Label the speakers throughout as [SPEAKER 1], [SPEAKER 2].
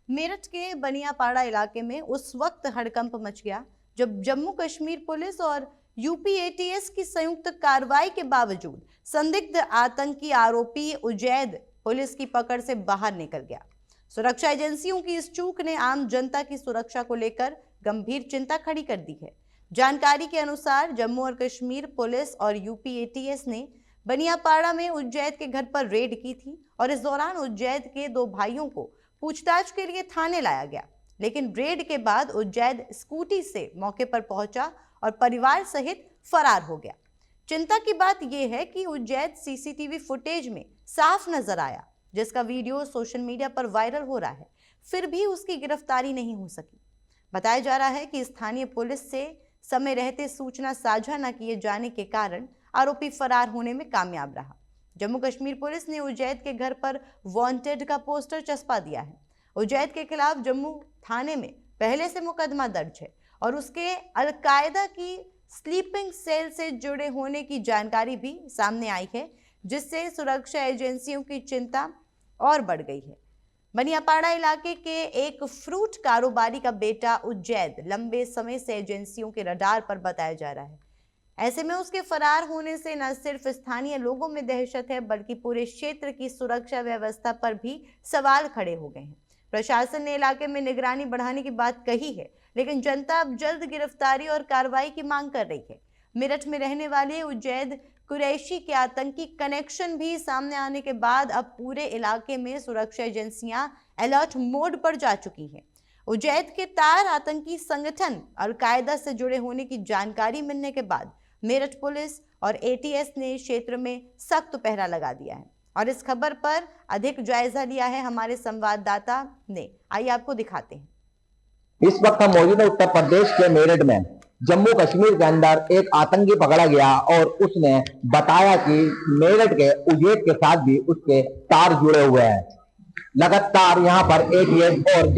[SPEAKER 1] मेरठ के बनियापाड़ा इलाके में उस वक्त हड़कंप मच गया जब जम्मू कश्मीर पुलिस और यूपी एटीएस की संयुक्त कार्रवाई के बावजूद संदिग्ध आतंकी आरोपी उजैद पुलिस की पकड़ से बाहर निकल गया। सुरक्षा एजेंसियों की इस चूक ने आम जनता की सुरक्षा को लेकर गंभीर चिंता खड़ी कर दी है। जानकारी के अनुसार जम्मू और कश्मीर पुलिस और यूपी एटीएस ने बनियापाड़ा में उजैद के घर पर रेड की थी और इस दौरान उजैद के दो भाइयों को पूछताछ के लिए थाने लाया गया, लेकिन रेड के बाद उजैद स्कूटी से मौके पर पहुंचा और परिवार सहित फरार हो गया। चिंता की बात यह है कि उजैद सीसीटीवी फुटेज में साफ नजर आया, जिसका वीडियो सोशल मीडिया पर वायरल हो रहा है, फिर भी उसकी गिरफ्तारी नहीं हो सकी। बताया जा रहा है कि स्थानीय पुलिस से समय रहते सूचना साझा न किए जाने के कारण आरोपी फरार होने में कामयाब रहा। जम्मू कश्मीर पुलिस ने उजैद के घर पर वांटेड का पोस्टर चस्पा दिया है। उजैद के खिलाफ जम्मू थाने में पहले से मुकदमा दर्ज है और उसके अलकायदा की स्लीपिंग सेल से जुड़े होने की जानकारी भी सामने आई है, जिससे सुरक्षा एजेंसियों की चिंता और बढ़ गई है। बनियापाड़ा इलाके के एक फ्रूट कारोबारी का बेटा उजैद लंबे समय से एजेंसियों के रडार पर बताया जा रहा है। ऐसे में उसके फरार होने से न सिर्फ स्थानीय लोगों में दहशत है, बल्कि पूरे क्षेत्र की सुरक्षा व्यवस्था पर भी सवाल खड़े हो गए हैं। प्रशासन ने इलाके में निगरानी बढ़ाने की बात कही है, लेकिन जनता अब जल्द गिरफ्तारी और कार्रवाई की मांग कर रही है। मेरठ में रहने वाले उजैद कुरैशी के आतंकी कनेक्शन भी सामने आने के बाद अब पूरे इलाके में सुरक्षा एजेंसियां अलर्ट मोड पर जा चुकी हैं। उजैद के तार आतंकी संगठन अलकायदा से जुड़े होने की जानकारी मिलने के बाद मेरठ पुलिस और एटीएस ने क्षेत्र में सख्त पहरा लगा दिया है और इस खबर पर अधिक जायजा लिया है हमारे संवाददाता ने। आइए आपको दिखाते हैं।
[SPEAKER 2] इस वक्त हम मौजूद है उत्तर प्रदेश के मेरठ में। जम्मू कश्मीर के अंदर एक आतंकी पकड़ा गया और उसने बताया कि मेरठ के उजैद के साथ भी उसके तार जुड़े हुए हैं। लगातार यहाँ पर एटीएस और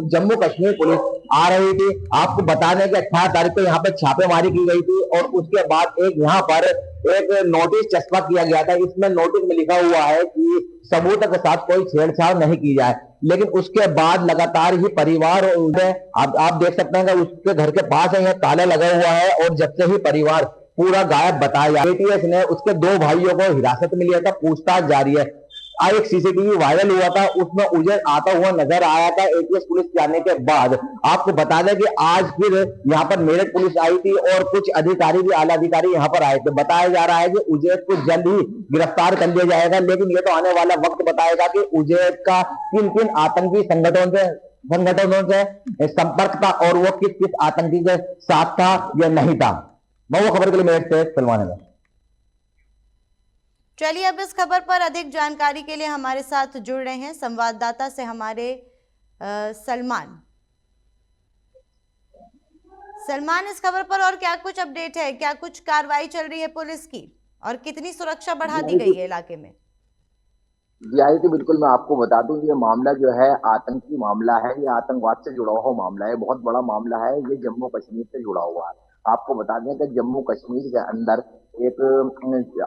[SPEAKER 2] जम्मू कश्मीर पुलिस आ रही थी। आपको बता दें कि 18 तारीख को यहाँ पर छापेमारी की गई थी और उसके बाद एक यहाँ पर एक नोटिस चस्पा किया गया था। इसमें नोटिस में लिखा हुआ है कि सबूत के साथ कोई छेड़छाड़ नहीं की जाए, लेकिन उसके बाद लगातार ही परिवार आप देख सकते हैं कि उसके घर के पास है ताला लगा हुआ है और जब से ही परिवार पूरा गायब बताया जा रहा है। एटीएस ने उसके दो भाइयों को हिरासत में लिया था, पूछताछ जारी है। एक सीसीटीवी वायरल हुआ था, उसमें उजैद आता हुआ नजर आया था। एटीएस पुलिस जाने के बाद आपको बता दें कि आज फिर यहाँ पर मेरठ पुलिस आई थी और कुछ अधिकारी भी आला अधिकारी यहाँ पर आए थे। बताया जा रहा है कि उजैद को जल्द ही गिरफ्तार कर लिया जाएगा, लेकिन ये तो आने वाला वक्त बताएगा कि उजैद का किन किन आतंकी संगठनों से संपर्क था और वो किस किस आतंकी के साथ था या नहीं था। मैं वो खबर के लिए मेरठ से फिल्माने में।
[SPEAKER 1] चलिए अब इस खबर पर अधिक जानकारी के लिए हमारे साथ जुड़ रहे हैं संवाददाता से हमारे सलमान, इस खबर पर और क्या कुछ अपडेट है? क्या कुछ कार्रवाई चल रही है पुलिस की और कितनी सुरक्षा बढ़ा दी गई है इलाके में?
[SPEAKER 2] जी आई थी, बिल्कुल मैं आपको बता दूं, ये मामला जो है आतंकी मामला है, ये आतंकवाद से जुड़ा हुआ मामला है, बहुत बड़ा मामला है, ये जम्मू कश्मीर से जुड़ा हुआ है। आपको बता दें कि जम्मू कश्मीर के अंदर एक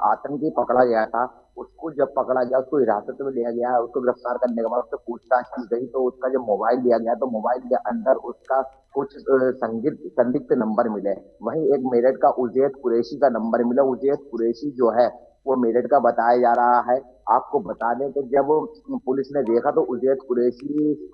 [SPEAKER 2] आतंकी पकड़ा गया था। उसको जब पकड़ा गया, उसको हिरासत में लिया गया, उसको गिरफ्तार करने के बाद उससे पूछताछ की गई तो उसका जब मोबाइल लिया गया तो मोबाइल के अंदर उसका कुछ संदिग्ध नंबर मिले। वहीं एक मेरठ का उजैद कुरैशी का नंबर मिला। उजैद कुरैशी जो है वो मेरठ का बताया जा रहा है। आपको बता दें कि जब पुलिस ने देखा तो उजैद कुरैशी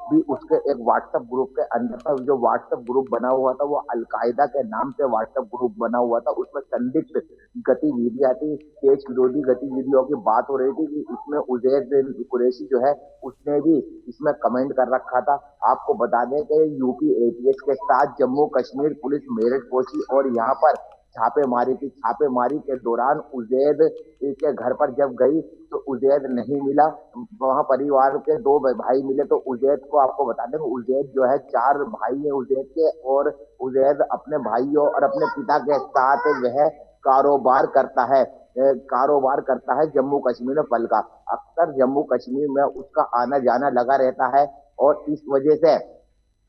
[SPEAKER 2] भी उसके एक व्हाट्सएप ग्रुप के अंदर था। जो व्हाट्सएप ग्रुप बना हुआ था वो अलकायदा के नाम से व्हाट्सएप ग्रुप बना हुआ था। उसमें संदिग्ध गतिविधियां थी, देश विरोधी गतिविधियों की बात हो रही थी कि इसमें उजैद कुरैशी जो है उसने भी इसमें कमेंट कर रखा था। आपको बता दें कि यूपी एटीएस के साथ जम्मू कश्मीर पुलिस मेरठ पहुंची और यहाँ पर छापेमारी की। छापेमारी के दौरान उजैद के घर पर जब गई तो उजैद नहीं मिला। वहां परिवार के दो भाई मिले तो उजैद को आपको बता दें उजैद जो है 4 भाई है उजैद के, और उजैद अपने भाइयों और अपने पिता के साथ वह कारोबार करता है जम्मू कश्मीर में फल का। अक्सर जम्मू कश्मीर में उसका आना जाना लगा रहता है और इस वजह से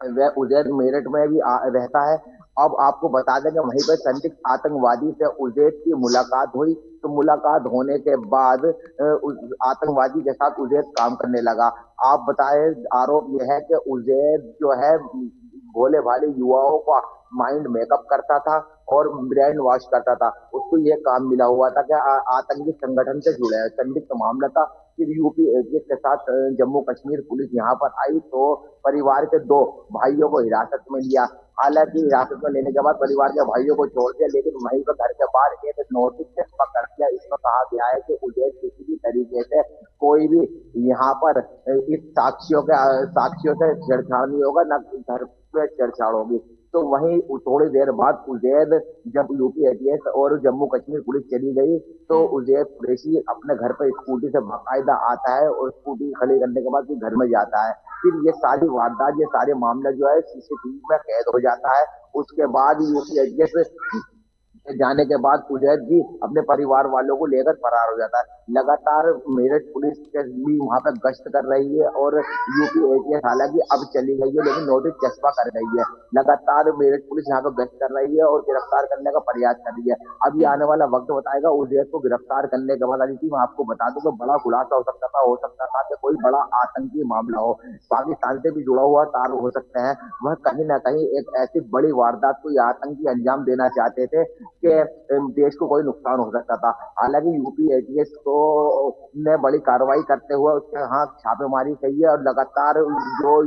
[SPEAKER 2] वह उजैद मेरठ में भी रहता है। अब आपको बता दें कि वहीं पर संदिग्ध आतंकवादी से उजैद की मुलाकात हुई तो मुलाकात होने के बाद उस आतंकवादी के साथ उजैर काम करने लगा। आप बताएं, आरोप यह है कि उजैर जो है भोले भाले युवाओं का माइंड मेकअप करता था और ब्रेन वॉश करता था। उसको ये काम मिला हुआ था कि आतंकी संगठन से जुड़े है, संदिग्ध मामला था। फिर यूपी एटीएस के साथ जम्मू कश्मीर पुलिस यहाँ पर आई तो परिवार के 2 भाइयों को हिरासत में लिया। हालांकि हिरासत में लेने के बाद परिवार के भाइयों को छोड़ दिया, लेकिन वहीं पर घर के बाहर एक नोटिस कर दिया। इसमें कहा गया है कि उजैर किसी भी तरीके से कोई भी यहाँ पर इस साक्ष्यों से छेड़छाड़ नहीं होगा, न घर पे छेड़छाड़ होगी। तो वहीं थोड़ी देर बाद उजैर जब यूपी एटीएस और जम्मू कश्मीर पुलिस चली गई तो उजैर कुरैशी अपने घर पर स्कूटी से बाकायदा आता है और स्कूटी खड़ी करने के बाद फिर घर में जाता है। फिर ये सारी वारदात, ये सारे मामला जो है सीसीटीवी में कैद हो जाता है। उसके बाद यूपी एटीएस जाने के बाद उजैर जी अपने परिवार वालों को लेकर फरार हो जाता है। लगातार मेरठ पुलिस भी वहां पर गश्त कर रही है और यूपी एटीएस हालांकि अब चली गई है लेकिन नोटिस चस्पा कर रही है। लगातार मेरठ पुलिस यहाँ पर गश्त कर रही है और गिरफ्तार करने का प्रयास कर रही है। अब ये आने वाला वक्त बताएगा उजैर को गिरफ्तार करने के बाद। अदिति, मैं आपको बता दूं कि बड़ा खुलासा हो सकता था कि कोई बड़ा आतंकी मामला हो, पाकिस्तान से भी जुड़ा हुआ तार हो सकते हैं। वह कहीं ना कहीं एक ऐसी बड़ी वारदात को आतंकी अंजाम देना चाहते थे कि देश को कोई नुकसान हो सकता था। हालांकि यूपी एटीएस को ने बड़ी कार्रवाई करते हुए उसके यहाँ छापेमारी की है और लगातार जो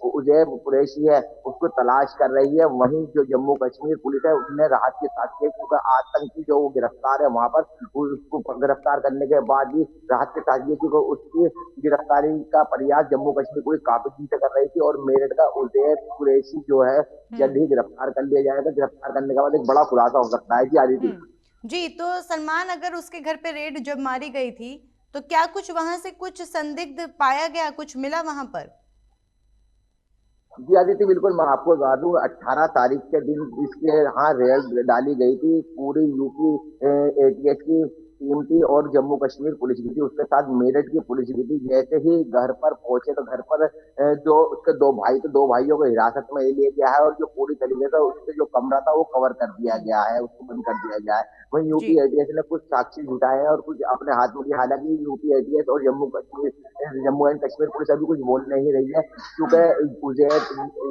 [SPEAKER 2] उजैर कुरैशी है उसको तलाश कर रही है। वहीं जो जम्मू कश्मीर पुलिस है उसने राहत के साथ क्योंकि आतंकी जो वो गिरफ्तार है वहां पर उसको गिरफ्तार करने के बाद ही राहत के साथ क्योंकि उसकी गिरफ्तारी का प्रयास जम्मू कश्मीर पुलिस काफी दिन से कर रही थी और मेरठ का उजैर कुरैशी जो है जल्द ही गिरफ्तार कर लिया जाएगा। गिरफ्तार करने के बाद एक बड़ा खुलासा हो सकता है। जी आदित्य
[SPEAKER 1] जी, तो सलमान, अगर उसके घर पे रेड जब मारी गई थी तो क्या कुछ वहां से कुछ संदिग्ध पाया गया, कुछ मिला वहां पर?
[SPEAKER 2] जी आदित्य, बिल्कुल मैं आपको बता दूं 18 तारीख के दिन इसके यहाँ रेड डाली गई थी। पूरी यूपी एटीएस की टीम थी और जम्मू कश्मीर पुलिस भी थी, उसके साथ मेरठ की पुलिस भी थी। जैसे ही घर पर पहुंचे तो घर पर जो उसके 2 भाई थे, 2 भाइयों को हिरासत में लिया गया है और जो पूरी तरीके से उसके जो कमरा था वो कवर कर दिया गया है, उसको बंद कर दिया गया है। वहीं
[SPEAKER 1] जी।
[SPEAKER 2] यूपी एटीएस ने कुछ साक्षी जुटाए हैं और कुछ अपने हाथ में लिया। हालांकि यूपी एटीएस और जम्मू एंड कश्मीर पुलिस अभी कुछ बोल नहीं रही है क्योंकि उजैर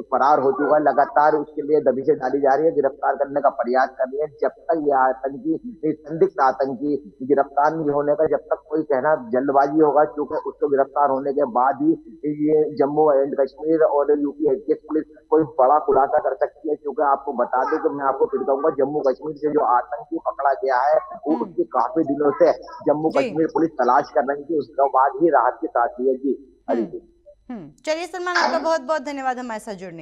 [SPEAKER 2] फरार हो चुका है। लगातार उसके लिए दबिशें डाली जा रही है, गिरफ्तार करने का प्रयास कर रही है। जब तक ये आतंकी, संदिग्ध आतंकी गिरफ्तार नहीं होने का जब तक कोई कहना जल्दबाजी होगा, क्योंकि उसको गिरफ्तार होने के बाद ही ये जम्मू एंड कश्मीर और यूपी एटीएस पुलिस कोई बड़ा खुलासा कर सकती है। क्योंकि आपको बता दूं कि मैं आपको फिर कहूंगा, जम्मू कश्मीर से जो आतंकी पकड़ा गया है वो उसकी काफी दिनों से जम्मू
[SPEAKER 1] जी।
[SPEAKER 2] कश्मीर पुलिस तलाश कर रही थी, उसके बाद ही राहत के साथ ही है। जी अदिति।
[SPEAKER 1] चलिए सलमान, आपका बहुत बहुत धन्यवाद हमारे साथ जुड़ने